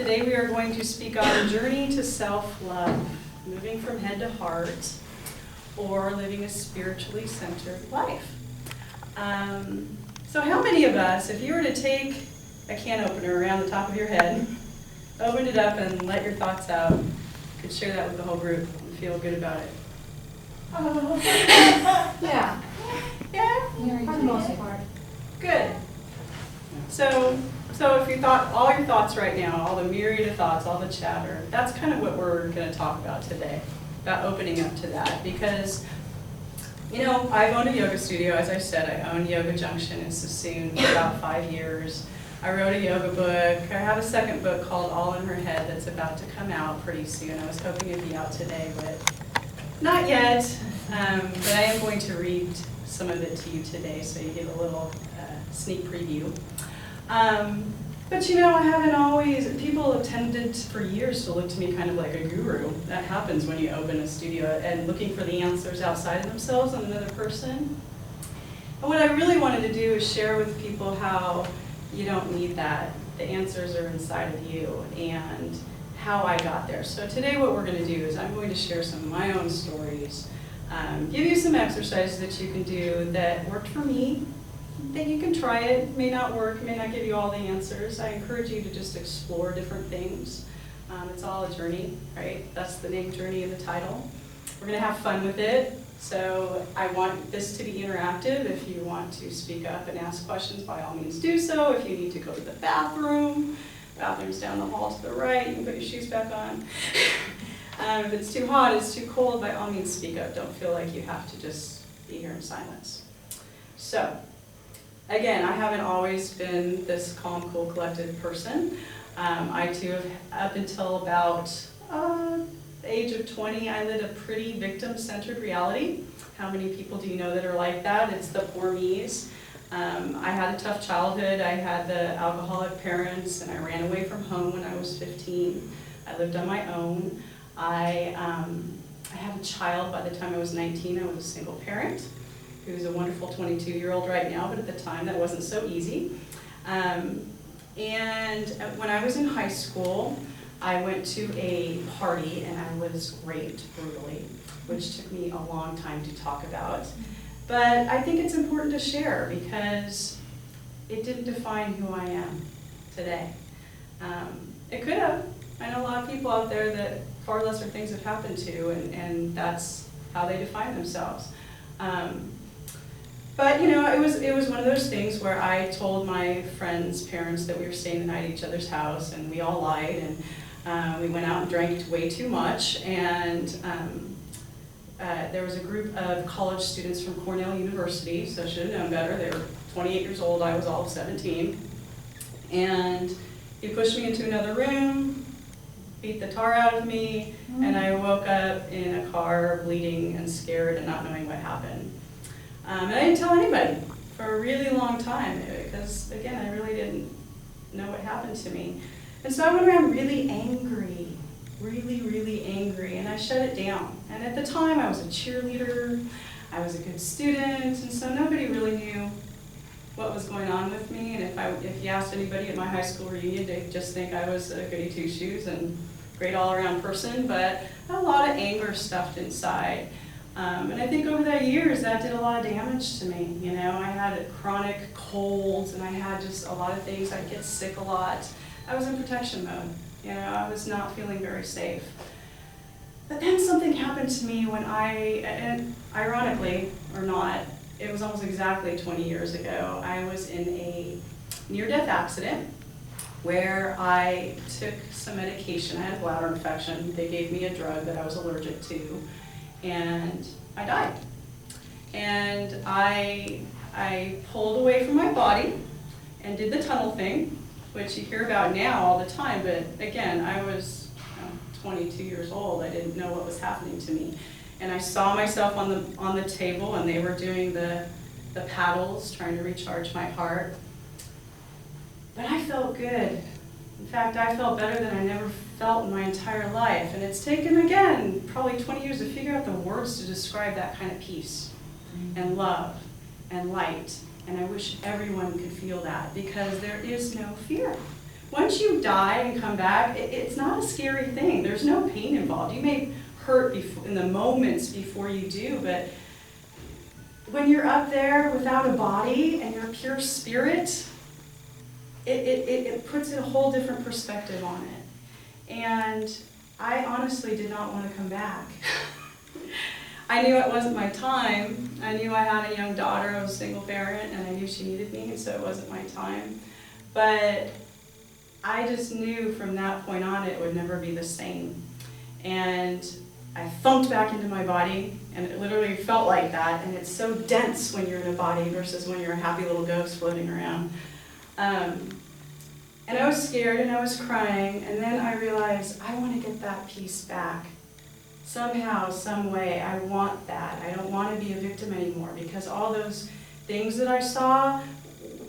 Today we are going to speak on journey to self-love, moving from head to heart, or living a spiritually centered life. So how many of us, if you were to take a can opener around the top of your head, open it up and let your thoughts out, could share that with the whole group and feel good about it? Yeah. Yeah? For the most part. Good. So if you thought all your thoughts right now, all the myriad of thoughts, all the chatter, that's kind of what we're going to talk about today, about opening up to that. Because, you know, I've owned a yoga studio. As I said, I own Yoga Junction in Sassoon for about 5 years. I wrote a yoga book. I have a second book called All in Her Head that's about to come out pretty soon. I was hoping it'd be out today, but not yet. But I am going to read some of it to you today, so you get a little sneak preview. But you know, I haven't always, people have tended for years to look to me kind of like a guru. That happens when you open a studio and looking for the answers outside of themselves and another person. And what I really wanted to do is share with people how you don't need that. The answers are inside of you and how I got there. So today what we're going to do is I'm going to share some of my own stories, give you some exercises that you can do that worked for me, that you can try it, may not work, may not give you all the answers. I encourage you to just explore different things. It's all a journey, right? That's the name Journey in the title. We're going to have fun with it. So I want this to be interactive. If you want to speak up and ask questions, by all means do so. If you need to go to the bathroom's down the hall to the right, you can put your shoes back on. If it's too hot, it's too cold, by all means speak up. Don't feel like you have to just be here in silence. So, again, I haven't always been this calm, cool, collected person. I too have, up until about the age of 20, I lived a pretty victim-centered reality. How many people do you know that are like that? It's the poor me's. I had a tough childhood. I had the alcoholic parents, and I ran away from home when I was 15. I lived on my own. I had a child by the time I was 19. I was a single parent who's a wonderful 22-year-old right now, but at the time that wasn't so easy. And when I was in high school, I went to a party and I was raped brutally, which took me a long time to talk about. But I think it's important to share because it didn't define who I am today. It could have. I know a lot of people out there that far lesser things have happened to, and that's how they define themselves. But you know, it was one of those things where I told my friends' parents that we were staying the night at each other's house, and we all lied, and we went out and drank way too much, and there was a group of college students from Cornell University, so I should have known better. They were 28 years old, I was all of 17, and he pushed me into another room, beat the tar out of me, and I woke up in a car bleeding and scared and not knowing what happened. And I didn't tell anybody for a really long time because, again, I really didn't know what happened to me. And so I went around really angry, really angry, and I shut it down. And at the time, I was a cheerleader, I was a good student, and so nobody really knew what was going on with me. And if you asked anybody at my high school reunion, they'd just think I was a goody two-shoes and great all-around person, but I had a lot of anger stuffed inside. And I think over the years, that did a lot of damage to me. You know, I had chronic colds, and I had just a lot of things. I'd get sick a lot. I was in protection mode. You know, I was not feeling very safe. But then something happened to me when and ironically or not, it was almost exactly 20 years ago. I was in a near-death accident where I took some medication. I had a bladder infection. They gave me a drug that I was allergic to, and I died. And I pulled away from my body and did the tunnel thing, which you hear about now all the time, but again, I was 22 years old. I didn't know what was happening to me. And I saw myself on the table, and they were doing the paddles, trying to recharge my heart. But I felt good. In fact, I felt better than I never felt in my entire life. And it's taken, again, probably 20 years to figure out the words to describe that kind of peace and love and light. And I wish everyone could feel that, because there is no fear. once you die and come back, it's not a scary thing. There's no pain involved. You may hurt in the moments before you do, but when you're up there without a body and you're pure spirit, it puts a whole different perspective on it. And I honestly did not want to come back. I knew it wasn't my time. I knew I had a young daughter. I was a single parent, and I knew she needed me, and so it wasn't my time. But I just knew from that point on it would never be the same. And I thumped back into my body, and it literally felt like that. And it's so dense when you're in a body versus when you're a happy little ghost floating around. And I was scared, and I was crying, and then I realized I want to get that peace back. Somehow, some way, I want that. I don't want to be a victim anymore, because all those things that I saw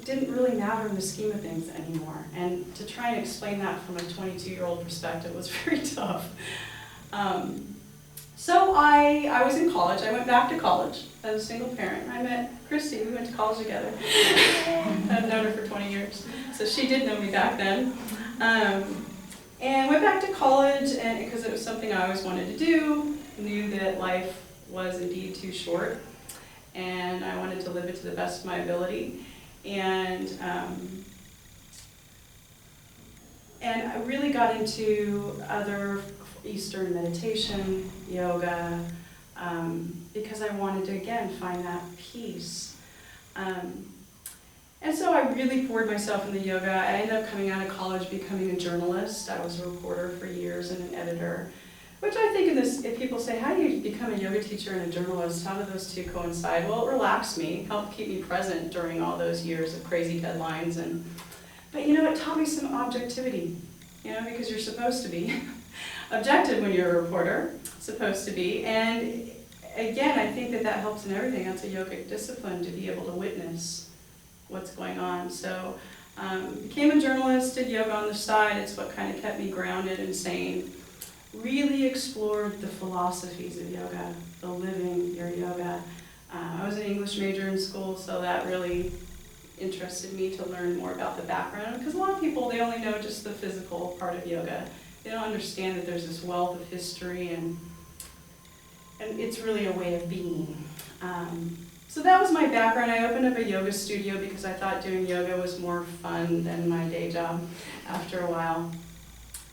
didn't really matter in the scheme of things anymore. And to try and explain that from a 22-year-old perspective was very tough. So I was in college. I went back to college as a single parent. I met Christy. We went to college together. I've known her for 20 years. So she did know me back then. And went back to college and because it was something I always wanted to do. Knew that life was indeed too short. And I wanted to live it to the best of my ability. And I really got into other Eastern meditation, yoga, because I wanted to, again, find that peace. And so I really poured myself in the yoga. I ended up coming out of college becoming a journalist. I was a reporter for years and an editor, which I think if people say, how do you become a yoga teacher and a journalist? How do those two coincide? Well, it relaxed me, helped keep me present during all those years of crazy deadlines. But it taught me some objectivity, because you're supposed to be objective when you're a reporter, supposed to be. And again, I think that helps in everything. That's a yogic discipline, to be able to witness what's going on. So became a journalist, did yoga on the side. It's what kind of kept me grounded and sane. Really explored the philosophies of yoga, the living your yoga. I was an English major in school, so that really interested me to learn more about the background, because a lot of people, they only know just the physical part of yoga. They don't understand that there's this wealth of history, and it's really a way of being. So that was my background. I opened up a yoga studio because I thought doing yoga was more fun than my day job after a while.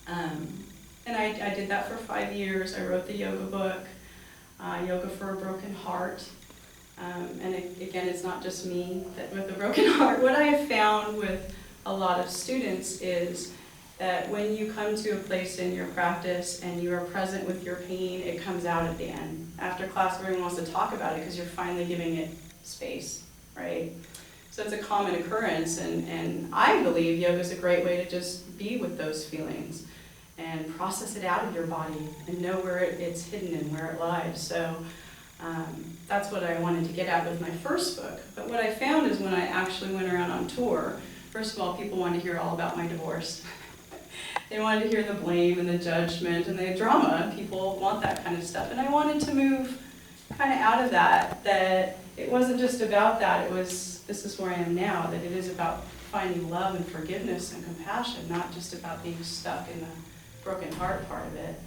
And I did that for 5 years. I wrote the yoga book, Yoga for a Broken Heart. And again, it's not just me with a broken heart. What I have found with a lot of students is that when you come to a place in your practice and you are present with your pain, it comes out at the end. After class, everyone wants to talk about it because you're finally giving it space, right? So it's a common occurrence, and I believe yoga is a great way to just be with those feelings and process it out of your body and know where it's hidden and where it lies. So that's what I wanted to get at with my first book. But what I found is when I actually went around on tour, first of all, people wanted to hear all about my divorce. They wanted to hear the blame and the judgment and the drama. People want that kind of stuff. And I wanted to move kind of out of that it wasn't just about that. This is where I am now, that it is about finding love and forgiveness and compassion, not just about being stuck in the broken heart part of it.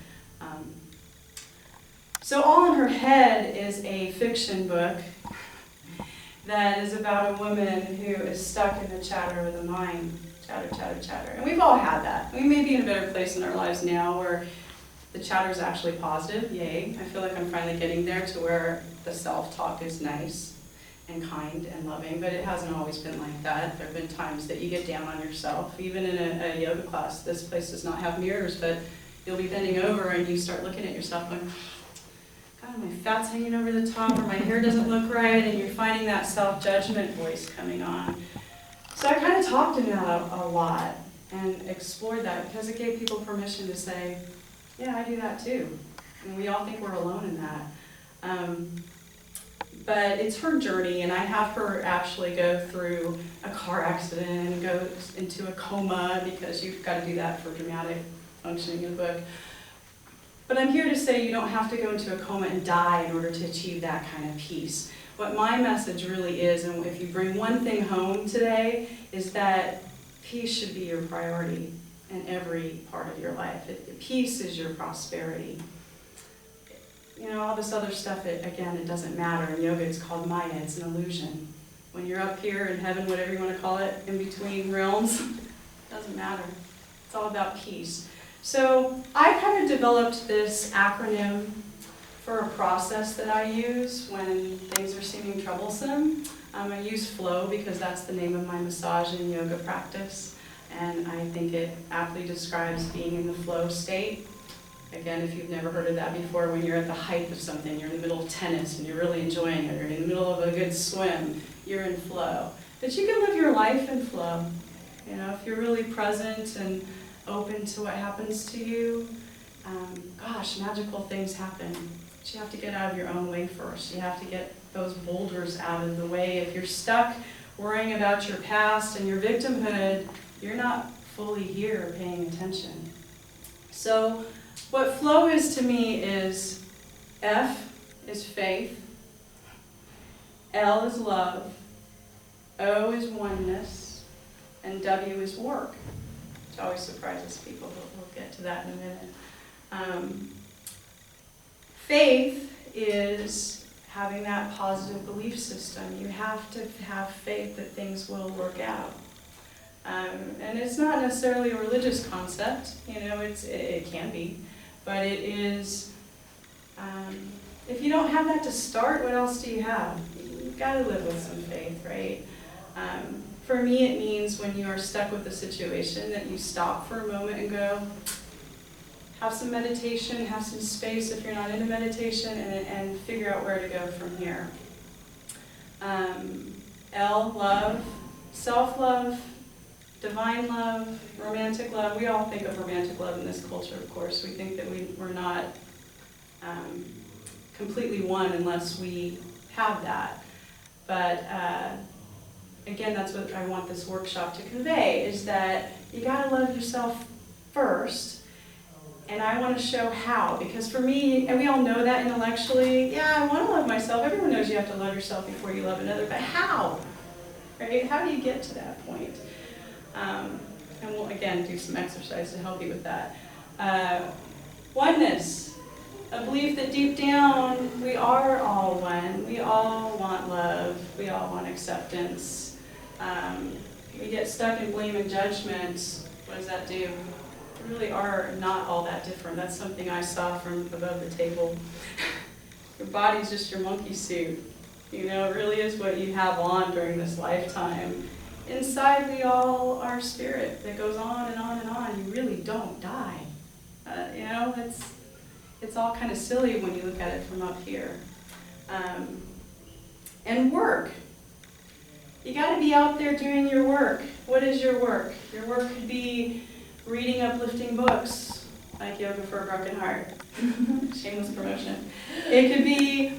So All in Her Head is a fiction book that is about a woman who is stuck in the chatter of the mind. Chatter, chatter, chatter. And we've all had that. We may be in a better place in our lives now where the chatter is actually positive, yay. I feel like I'm finally getting there to where the self-talk is nice and kind and loving, but it hasn't always been like that. There have been times that you get down on yourself. Even in a yoga class, this place does not have mirrors, but you'll be bending over and you start looking at yourself going, God, my fat's hanging over the top, or my hair doesn't look right, and you're finding that self-judgment voice coming on. So I kind of talked in that a lot and explored that because it gave people permission to say, yeah, I do that too. And we all think we're alone in that. But it's her journey, and I have her actually go through a car accident and go into a coma, because you've got to do that for dramatic functioning in a book. But I'm here to say you don't have to go into a coma and die in order to achieve that kind of peace. What my message really is, and if you bring one thing home today, is that peace should be your priority in every part of your life. Peace is your prosperity. You know, all this other stuff, again, it doesn't matter. In yoga, it's called Maya. It's an illusion. When you're up here in heaven, whatever you want to call it, in between realms, it doesn't matter. It's all about peace. So I kind of developed this acronym for a process that I use when things are seeming troublesome. I use flow because that's the name of my massage and yoga practice. And I think it aptly describes being in the flow state. Again, if you've never heard of that before, when you're at the height of something, you're in the middle of tennis and you're really enjoying it, or you're in the middle of a good swim, you're in flow. But you can live your life in flow. You know, if you're really present and open to what happens to you, gosh, magical things happen. But you have to get out of your own way first. You have to get those boulders out of the way. If you're stuck worrying about your past and your victimhood, you're not fully here paying attention. So what flow is to me is F is faith, L is love, O is oneness, and W is work, which always surprises people, but we'll get to that in a minute. Faith is having that positive belief system. You have to have faith that things will work out. And it's not necessarily a religious concept, you know, it can be, but it is, if you don't have that to start, what else do you have? You've got to live with some faith, right? For me, it means when you are stuck with a situation that you stop for a moment and go, have some meditation, have some space if you're not into meditation, and figure out where to go from here. L, love, self-love, divine love, romantic love. We all think of romantic love in this culture, of course. We think that we're not completely one unless we have that. But again, that's what I want this workshop to convey, is that you gotta love yourself first. And I want to show how, because for me, and we all know that intellectually, yeah, I want to love myself. Everyone knows you have to love yourself before you love another, but how? Right? How do you get to that point? And we'll, again, do some exercise to help you with that. Oneness, a belief that deep down we are all one. We all want love. We all want acceptance. We get stuck in blame and judgment. What does that do? We really are not all that different. That's something I saw from above the table. Your body's just your monkey suit. You know, it really is what you have on during this lifetime. Inside we all are spirit that goes on and on and on. You really don't die. You know, it's all kind of silly when you look at it from up here. And work. You got to be out there doing your work. What is your work? Your work could be reading uplifting books, like Yoga for a Broken Heart. Shameless promotion. It could be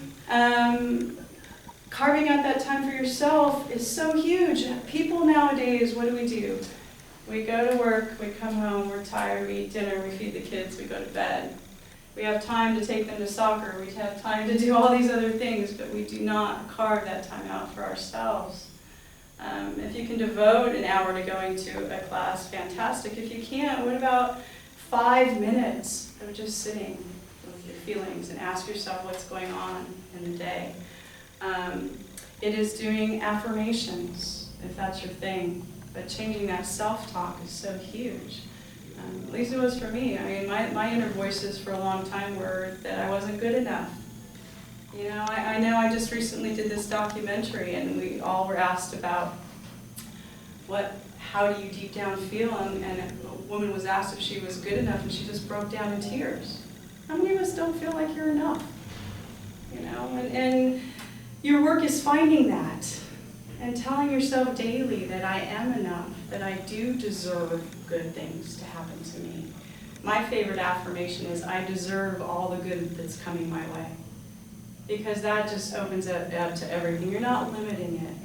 carving out that time for yourself is so huge. People nowadays, what do? We go to work, we come home, we're tired, we eat dinner, we feed the kids, we go to bed. We have time to take them to soccer, we have time to do all these other things, but we do not carve that time out for ourselves. If you can devote an hour to going to a class, fantastic. If you can't, what about 5 minutes of just sitting with your feelings and ask yourself what's going on in the day? It is doing affirmations, if that's your thing. But changing that self-talk is so huge. At least it was for me. I mean, my inner voices for a long time were that I wasn't good enough. You know I just recently did this documentary, and we all were asked about how do you deep down feel, and a woman was asked if she was good enough, and she just broke down in tears. How many of us don't feel like you're enough? You know, and your work is finding that and telling yourself daily that I am enough, that I do deserve good things to happen to me. My favorite affirmation is, I deserve all the good that's coming my way. Because that just opens it up to everything. You're not limiting it.